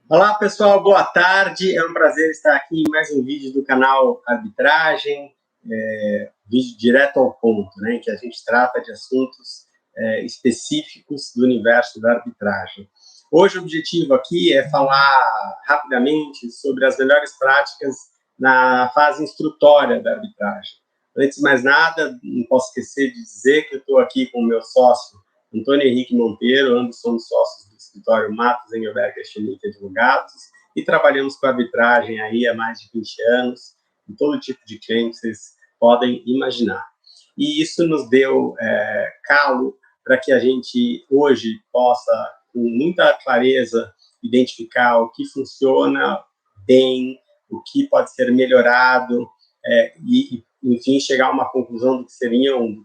Olá, pessoal, boa tarde. É um prazer estar aqui em mais um vídeo do canal Arbitragem, vídeo direto ao ponto, né, em que a gente trata de assuntos específicos do universo da arbitragem. Hoje o objetivo aqui é falar rapidamente sobre as melhores práticas na fase instrutória da arbitragem. Antes de mais nada, não posso esquecer de dizer que eu estou aqui com o meu sócio, Antônio Henrique Monteiro. Ambos somos sócios do escritório Matos Engelberg Schmidt Advogados e trabalhamos com arbitragem aí há mais de 20 anos, em todo tipo de cliente que vocês podem imaginar. E isso nos deu calo para que a gente hoje possa, com muita clareza, identificar o que funciona bem, o que pode ser melhorado, e, enfim, chegar a uma conclusão do que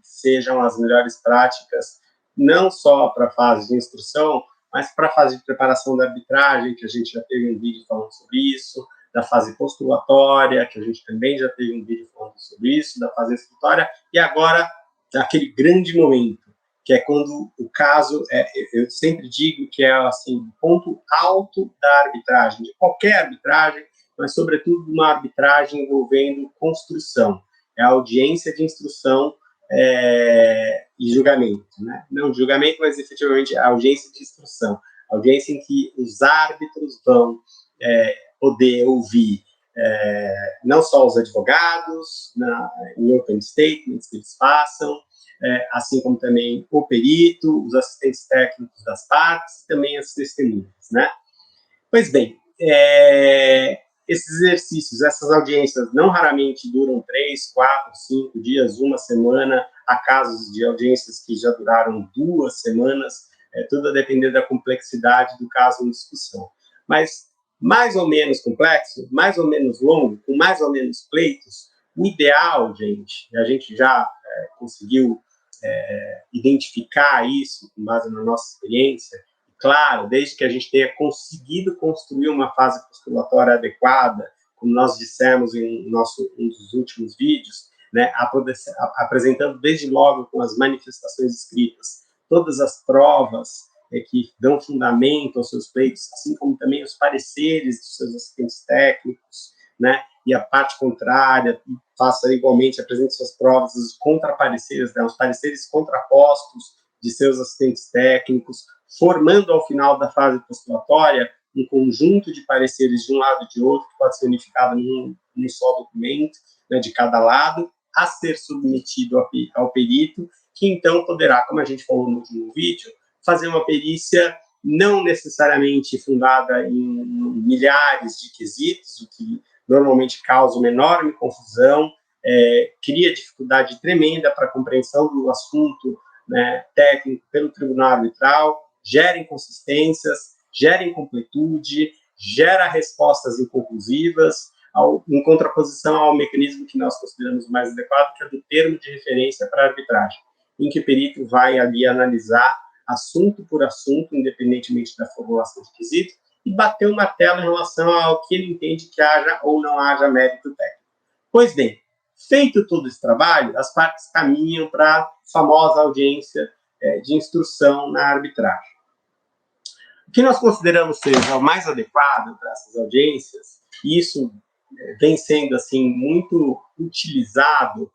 sejam as melhores práticas, não só para a fase de instrução, mas para a fase de preparação da arbitragem, que a gente já teve um vídeo falando sobre isso, da fase postulatória, que a gente também já teve um vídeo falando sobre isso, da fase instrutória, e agora aquele grande momento, que é quando o caso, eu sempre digo que é assim, o ponto alto da arbitragem, de qualquer arbitragem, mas sobretudo uma arbitragem envolvendo construção. É a audiência de instrução e julgamento, né? Não de julgamento, mas efetivamente a audiência de instrução, a audiência em que os árbitros vão poder ouvir não só os advogados, em open statements que eles façam, assim como também o perito, os assistentes técnicos das partes e também as testemunhas, né? Pois bem, esses exercícios, essas audiências não raramente duram 3, 4, 5 dias, uma semana. Há casos de audiências que já duraram 2 semanas, tudo a depender da complexidade do caso em discussão. Mas mais ou menos complexo, mais ou menos longo, com mais ou menos pleitos, o ideal, gente, a gente já conseguiu identificar isso com base na nossa experiência, claro, desde que a gente tenha conseguido construir uma fase postulatória adequada, como nós dissemos em um dos últimos vídeos, né, apresentando desde logo com as manifestações escritas todas as provas que dão fundamento aos seus pleitos, assim como também os pareceres dos seus assistentes técnicos, né, e a parte contrária faça igualmente, apresente suas provas, os contrapareceres, né, os pareceres contrapostos de seus assistentes técnicos, formando ao final da fase postulatória um conjunto de pareceres de um lado e de outro, que pode ser unificado num só documento, né, de cada lado, a ser submetido ao perito, que então poderá, como a gente falou no último vídeo, fazer uma perícia não necessariamente fundada em milhares de quesitos, o que normalmente causa uma enorme confusão, cria dificuldade tremenda para a compreensão do assunto, né, técnico pelo tribunal arbitral, gera inconsistências, gera incompletude, gera respostas inconclusivas, em contraposição ao mecanismo que nós consideramos mais adequado, que é do termo de referência para a arbitragem, em que o perito vai ali analisar assunto por assunto, independentemente da formulação de quesitos, e bater o martelo em relação ao que ele entende que haja ou não haja mérito técnico. Pois bem, feito todo esse trabalho, as partes caminham para a famosa audiência de instrução na arbitragem. O que nós consideramos ser o mais adequado para essas audiências, e isso vem sendo assim muito utilizado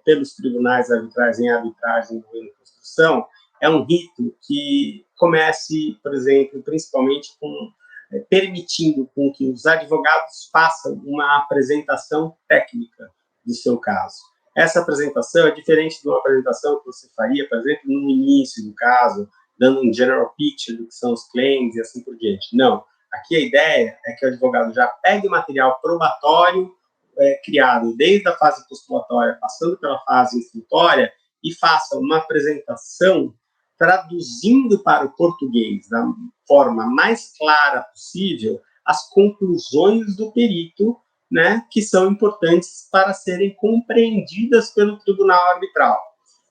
pelos tribunais arbitrais em arbitragem envolvendo construção, é um rito que comece, por exemplo, principalmente permitindo com que os advogados façam uma apresentação técnica do seu caso. Essa apresentação é diferente de uma apresentação que você faria, por exemplo, no início do caso, dando um general picture do que são os claims e assim por diante. Não. Aqui a ideia é que o advogado já pegue o material probatório criado desde a fase postulatória, passando pela fase instrutória, e faça uma apresentação traduzindo para o português, da forma mais clara possível, as conclusões do perito, né, que são importantes para serem compreendidas pelo tribunal arbitral.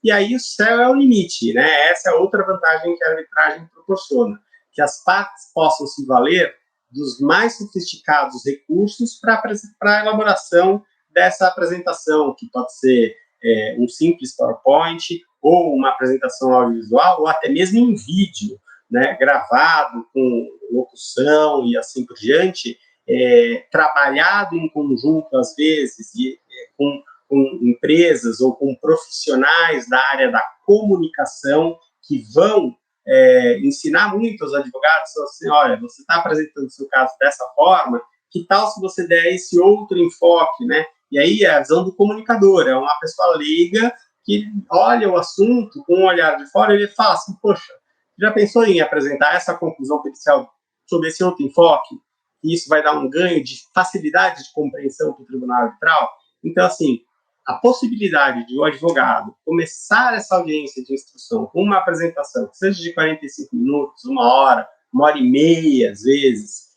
E aí o céu é o limite, né? Essa é outra vantagem que a arbitragem proporciona, que as partes possam se valer dos mais sofisticados recursos para a elaboração dessa apresentação, que pode ser um simples PowerPoint, ou uma apresentação audiovisual, ou até mesmo em vídeo, né, gravado, com locução e assim por diante, trabalhado em conjunto, às vezes, com empresas ou com profissionais da área da comunicação que vão ensinar muito aos advogados, assim, olha, você está apresentando o seu caso dessa forma, que tal se você der esse outro enfoque, né? E aí é a visão do comunicador, é uma pessoa leiga que olha o assunto com um olhar de fora e ele fala assim, poxa, já pensou em apresentar essa conclusão pericial sob esse outro enfoque? E isso vai dar um ganho de facilidade de compreensão para o tribunal arbitral? Então, assim, a possibilidade de o advogado começar essa audiência de instrução com uma apresentação, que seja de 45 minutos, uma hora e meia, às vezes,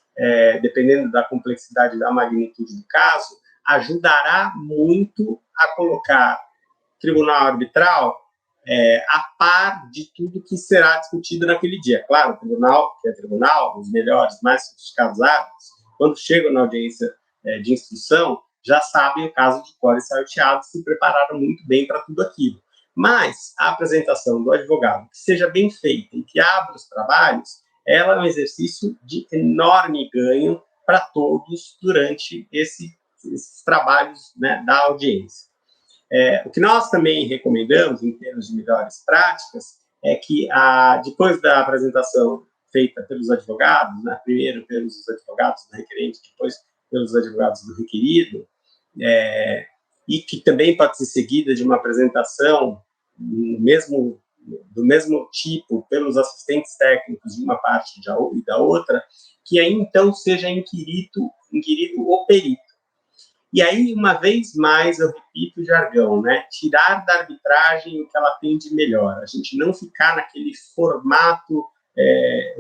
dependendo da complexidade e da magnitude do caso, ajudará muito a colocar o tribunal arbitral a par de tudo que será discutido naquele dia. Claro, o tribunal, que é tribunal, os melhores, mais sofisticados árbitros, quando chegam na audiência de instrução, já sabem o caso de cor e salteado, se prepararam muito bem para tudo aquilo. Mas a apresentação do advogado, que seja bem feita e que abra os trabalhos, ela é um exercício de enorme ganho para todos durante esses trabalhos, né, da audiência. O que nós também recomendamos, em termos de melhores práticas, é que, depois da apresentação feita pelos advogados, né, primeiro pelos advogados do requerente, depois pelos advogados do requerido, e que também pode ser seguida de uma apresentação do mesmo tipo pelos assistentes técnicos de uma parte e da outra, que aí então seja inquirido o perito. E aí, uma vez mais, eu repito o jargão, né? Tirar da arbitragem o que ela tem de melhor. A gente não ficar naquele formato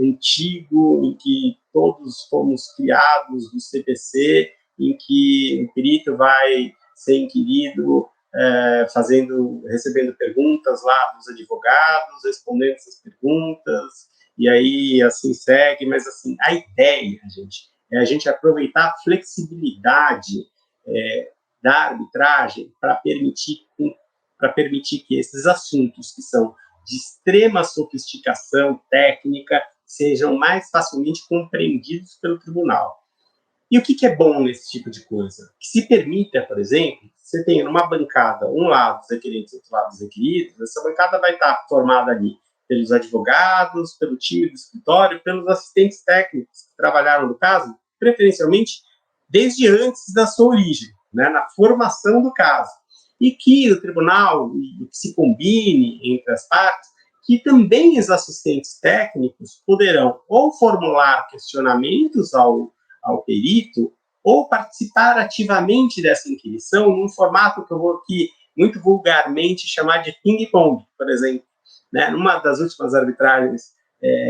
antigo em que todos fomos criados do CPC, em que o perito vai ser inquirido recebendo perguntas lá dos advogados, respondendo essas perguntas, e aí assim segue. Mas assim, a ideia, gente, é a gente aproveitar a flexibilidade da arbitragem para permitir que esses assuntos que são de extrema sofisticação técnica sejam mais facilmente compreendidos pelo tribunal. E o que é bom nesse tipo de coisa? Que se permita, por exemplo, você tem numa bancada um lado os requerentes e outro lado os requeridos, essa bancada vai estar formada ali pelos advogados, pelo time do escritório, pelos assistentes técnicos que trabalharam no caso, preferencialmente desde antes da sua origem, né, na formação do caso. E que o tribunal que se combine entre as partes, que também os assistentes técnicos poderão ou formular questionamentos ao perito ou participar ativamente dessa inquirição num formato que eu vou aqui muito vulgarmente chamar de ping-pong, por exemplo. Né? Numa das últimas arbitragens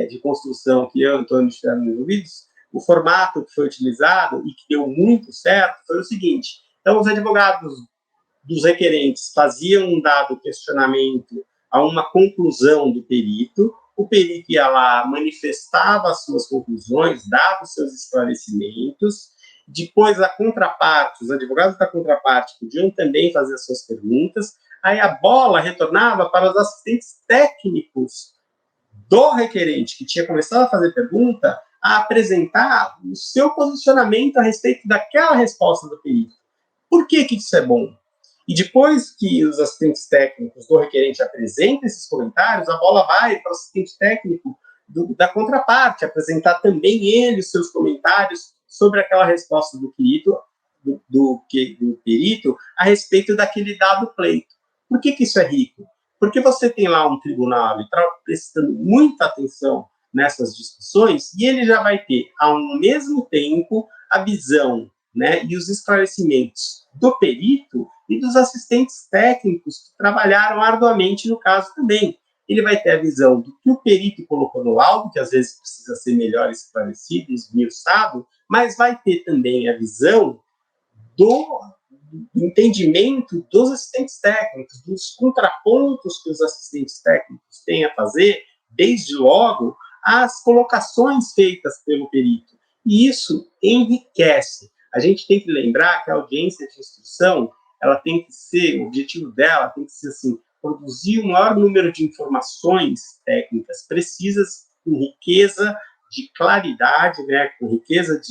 de construção que eu e o Antônio estiveram envolvidos, o formato que foi utilizado e que deu muito certo foi o seguinte: então, os advogados dos requerentes faziam um dado questionamento a uma conclusão do perito, o perito ia lá, manifestava as suas conclusões, dava os seus esclarecimentos, depois a contraparte, os advogados da contraparte podiam também fazer as suas perguntas, aí a bola retornava para os assistentes técnicos do requerente, que tinha começado a fazer pergunta, a apresentar o seu posicionamento a respeito daquela resposta do perito. Por que isso é bom? E depois que os assistentes técnicos do requerente apresentam esses comentários, a bola vai para o assistente técnico da contraparte, apresentar também ele os seus comentários sobre aquela resposta do perito, do perito a respeito daquele dado pleito. Por que isso é rico? Porque você tem lá um tribunal arbitral prestando muita atenção nessas discussões e ele já vai ter, ao mesmo tempo, a visão, né, e os esclarecimentos do perito e dos assistentes técnicos que trabalharam arduamente no caso também. Ele vai ter a visão do que o perito colocou no laudo, que às vezes precisa ser melhor esclarecido, esmiuçado, mas vai ter também a visão do entendimento dos assistentes técnicos, dos contrapontos que os assistentes técnicos têm a fazer, desde logo, as colocações feitas pelo perito. E isso enriquece. A gente tem que lembrar que a audiência de instrução, ela tem que ser, o objetivo dela tem que ser assim, produzir o maior número de informações técnicas precisas com riqueza de claridade, né, com riqueza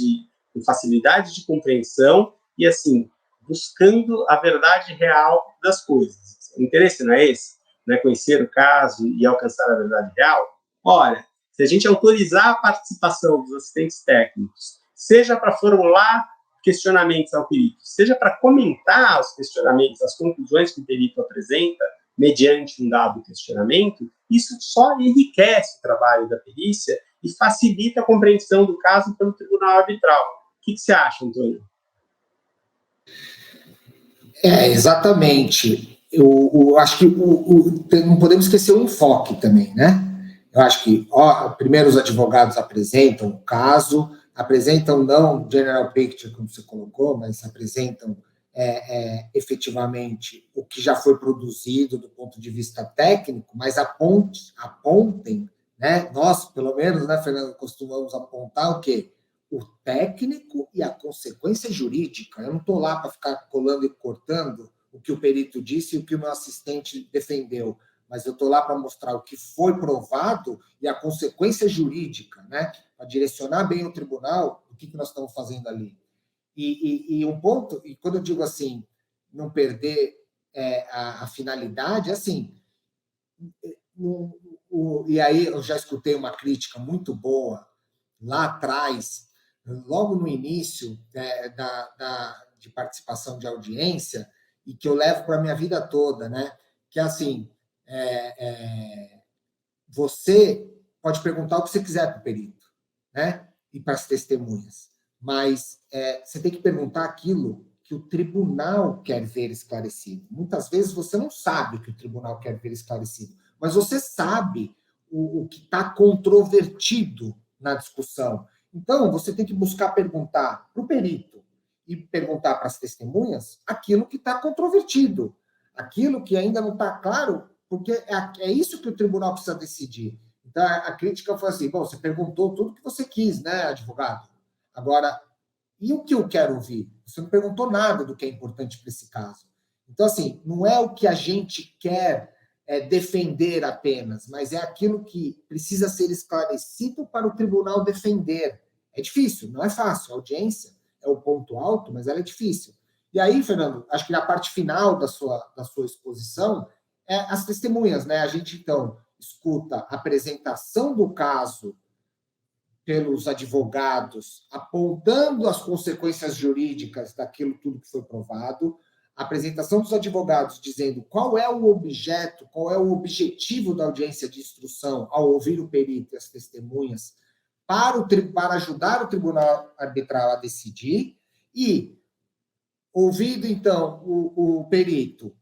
com facilidade de compreensão e, assim, buscando a verdade real das coisas. O interesse não é esse? Não é conhecer o caso e alcançar a verdade real? Ora, se a gente autorizar a participação dos assistentes técnicos, seja para formular questionamentos ao perito, seja para comentar os questionamentos, as conclusões que o perito apresenta, mediante um dado questionamento, isso só enriquece o trabalho da perícia e facilita a compreensão do caso pelo tribunal arbitral. O que você acha, Antônio? Exatamente. Eu acho que não podemos esquecer o enfoque também, né? Eu acho que, primeiro os advogados apresentam o caso, apresentam não general picture, como você colocou, mas apresentam efetivamente o que já foi produzido do ponto de vista técnico, mas apontem, né? Nós, pelo menos, né, Fernando, costumamos apontar o quê? O técnico e a consequência jurídica. Eu não estou lá para ficar colando e cortando o que o perito disse e o que o meu assistente defendeu, mas eu estou lá para mostrar o que foi provado e a consequência jurídica, né? Para direcionar bem o tribunal o que nós estamos fazendo ali. E um ponto, e quando eu digo assim, não perder a finalidade, assim, e aí eu já escutei uma crítica muito boa lá atrás, logo no início de participação de audiência, e que eu levo para a minha vida toda, né? Que é assim, você pode perguntar o que você quiser para o perito, né? E para as testemunhas, mas você tem que perguntar aquilo que o tribunal quer ver esclarecido. Muitas vezes você não sabe o que o tribunal quer ver esclarecido, mas você sabe o que está controvertido na discussão. Então, você tem que buscar perguntar para o perito e perguntar para as testemunhas aquilo que está controvertido, aquilo que ainda não está claro, porque é isso que o tribunal precisa decidir. Então, a crítica foi assim, bom, você perguntou tudo que você quis, né, advogado? Agora, e o que eu quero ouvir? Você não perguntou nada do que é importante para esse caso. Então, assim, não é o que a gente quer defender apenas, mas é aquilo que precisa ser esclarecido para o tribunal defender. É difícil, não é fácil. A audiência é o ponto alto, mas ela é difícil. E aí, Fernando, acho que na parte final da sua exposição, as testemunhas, né? A gente, então, escuta a apresentação do caso pelos advogados, apontando as consequências jurídicas daquilo tudo que foi provado, a apresentação dos advogados dizendo qual é o objeto, qual é o objetivo da audiência de instrução ao ouvir o perito e as testemunhas para ajudar o tribunal arbitral a decidir, e, ouvido, então, o perito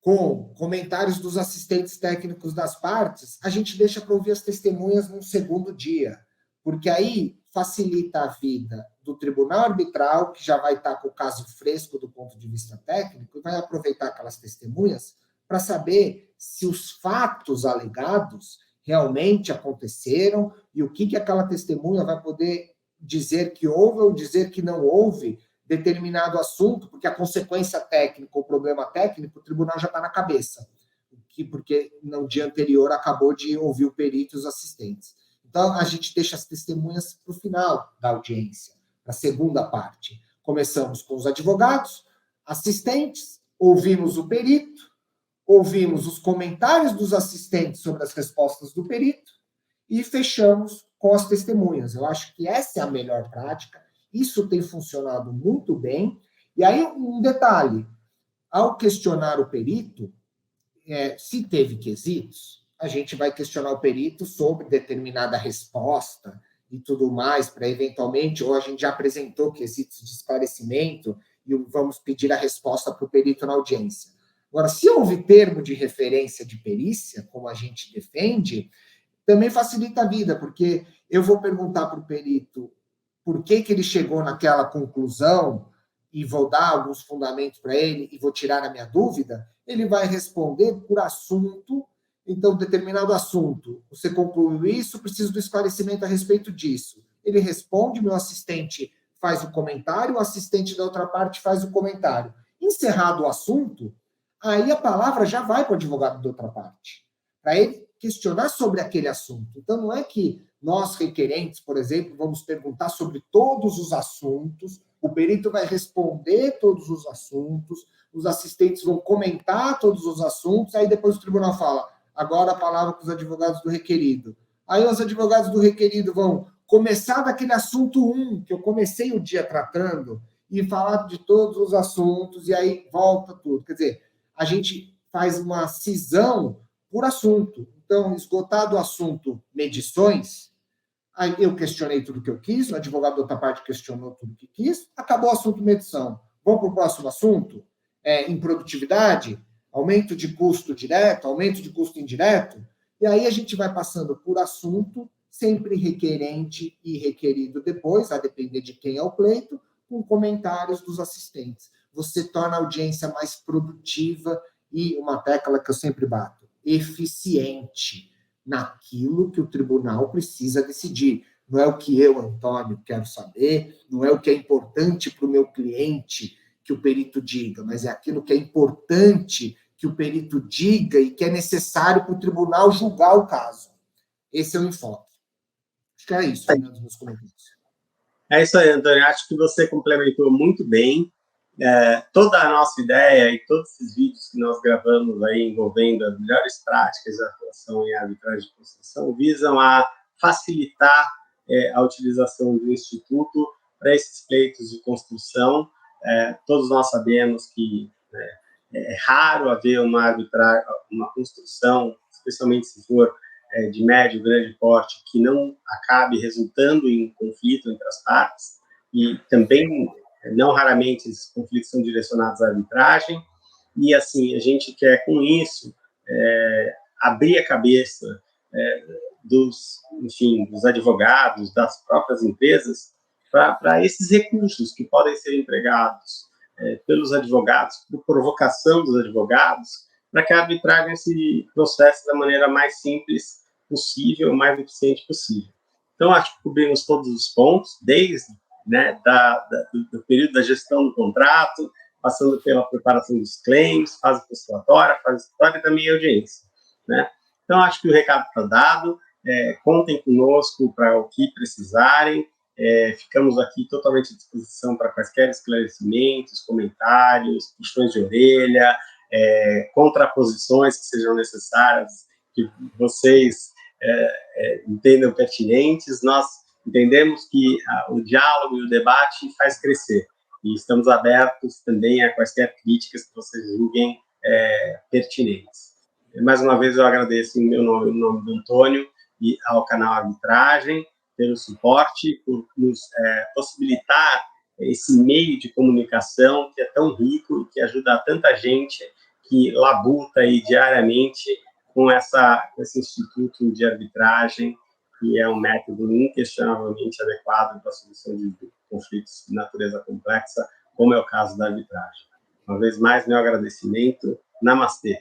com comentários dos assistentes técnicos das partes, a gente deixa para ouvir as testemunhas num segundo dia, porque aí facilita a vida do tribunal arbitral, que já vai estar com o caso fresco do ponto de vista técnico, e vai aproveitar aquelas testemunhas para saber se os fatos alegados realmente aconteceram e o que aquela testemunha vai poder dizer que houve ou dizer que não houve determinado assunto, porque a consequência técnica, o problema técnico, o tribunal já está na cabeça, porque no dia anterior acabou de ouvir o perito e os assistentes. Então, a gente deixa as testemunhas para o final da audiência, para a segunda parte. Começamos com os advogados, assistentes, ouvimos o perito, ouvimos os comentários dos assistentes sobre as respostas do perito e fechamos com as testemunhas. Eu acho que essa é a melhor prática. Isso tem funcionado muito bem. E aí, um detalhe: ao questionar o perito, se teve quesitos, a gente vai questionar o perito sobre determinada resposta e tudo mais, para eventualmente, ou a gente já apresentou quesitos de esclarecimento e vamos pedir a resposta para o perito na audiência. Agora, se houve termo de referência de perícia, como a gente defende, também facilita a vida, porque eu vou perguntar para o perito por que ele chegou naquela conclusão e vou dar alguns fundamentos para ele e vou tirar a minha dúvida, ele vai responder por assunto. Então, determinado assunto, você concluiu isso, preciso do esclarecimento a respeito disso. Ele responde, meu assistente faz o comentário, o assistente da outra parte faz o comentário. Encerrado o assunto, aí a palavra já vai para o advogado da outra parte, para ele questionar sobre aquele assunto. Então, não é que nós, requerentes, por exemplo, vamos perguntar sobre todos os assuntos, o perito vai responder todos os assuntos, os assistentes vão comentar todos os assuntos, aí depois o tribunal fala, agora a palavra com os advogados do requerido. Aí os advogados do requerido vão começar daquele assunto 1, que eu comecei o dia tratando, e falar de todos os assuntos, e aí volta tudo. Quer dizer, a gente faz uma cisão por assunto. Então, esgotado o assunto medições, aí eu questionei tudo que eu quis, o advogado da outra parte questionou tudo que quis, acabou o assunto medição. Vamos para o próximo assunto? Improdutividade, aumento de custo direto, aumento de custo indireto, e aí a gente vai passando por assunto, sempre requerente e requerido depois, a depender de quem é o pleito, com comentários dos assistentes. Você torna a audiência mais produtiva e uma tecla que eu sempre bato, eficiente naquilo que o tribunal precisa decidir. Não é o que eu, Antônio, quero saber, não é o que é importante para o meu cliente que o perito diga, mas é aquilo que é importante que o perito diga e que é necessário para o tribunal julgar o caso. Esse é o enfoque. Acho que é isso, né, dos meus comentários. É isso aí, Antônio. Acho que você complementou muito bem. Toda a nossa ideia e todos esses vídeos que nós gravamos aí envolvendo as melhores práticas de atuação em arbitragem de construção visam a facilitar a utilização do Instituto para esses pleitos de construção. Todos nós sabemos que é raro haver uma construção, especialmente se for de médio, grande porte, que não acabe resultando em conflito entre as partes, e também, não raramente, esses conflitos são direcionados à arbitragem, e, assim, a gente quer, com isso, abrir a cabeça dos advogados, das próprias empresas, para esses recursos que podem ser empregados pelos advogados, por provocação dos advogados, para que a arbitragem se processe da maneira mais simples possível, mais eficiente possível. Então, acho que cobrimos todos os pontos, desde do período da gestão do contrato, passando pela preparação dos claims, fase postulatória, fase executória e também audiência. Né? Então, acho que o recado está dado, contem conosco para o que precisarem, ficamos aqui totalmente à disposição para quaisquer esclarecimentos, comentários, puxões de orelha, contraposições que sejam necessárias, que vocês entendam pertinentes. Nós entendemos que o diálogo e o debate faz crescer, e estamos abertos também a quaisquer críticas que vocês julguem pertinentes. Mais uma vez, eu agradeço em meu nome, em nome do Antônio, e ao canal Arbitragem, pelo suporte, por nos possibilitar esse meio de comunicação que é tão rico e que ajuda tanta gente que labuta aí diariamente com esse instituto de arbitragem, que é um método inquestionavelmente adequado para a solução de conflitos de natureza complexa, como é o caso da arbitragem. Uma vez mais, meu agradecimento. Namastê.